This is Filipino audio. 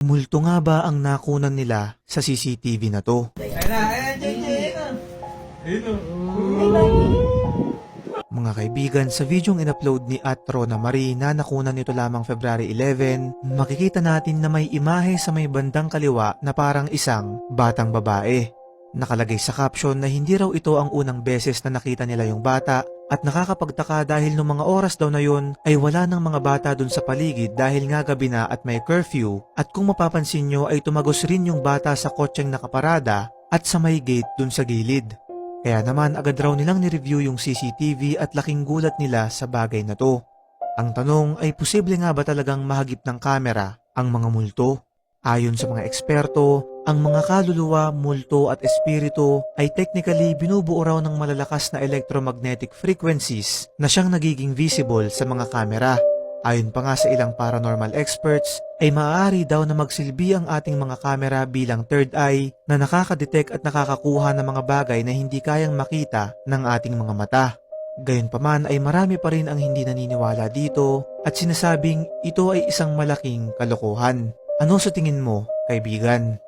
Multo nga ba ang nakunan nila sa CCTV na to? Mga kaibigan, sa videong in-upload ni Rona Marie na nakunan nito lamang February 11, makikita natin na may imahe sa may bandang kaliwa na parang isang batang babae. Nakalagay sa caption na hindi raw ito ang unang beses na nakita nila yung bata at nakakapagtaka dahil nung mga oras daw na yun ay wala ng mga bata dun sa paligid dahil nga gabi na at may curfew, at kung mapapansin nyo ay tumagos rin yung bata sa kotseng nakaparada at sa may gate dun sa gilid. Kaya naman agad raw nilang nireview yung CCTV at laking gulat nila sa bagay na to. Ang tanong ay posible nga ba talagang mahagip ng kamera ang mga multo? Ayon sa mga eksperto, ang mga kaluluwa, multo at espiritu ay technically binubuo raw ng malalakas na electromagnetic frequencies na siyang nagiging visible sa mga kamera. Ayon pa nga sa ilang paranormal experts, ay maaari daw na magsilbi ang ating mga kamera bilang third eye na nakakadetect at nakakakuha ng mga bagay na hindi kayang makita ng ating mga mata. Gayunpaman ay marami pa rin ang hindi naniniwala dito at sinasabing ito ay isang malaking kalokohan. Ano sa tingin mo, kaibigan?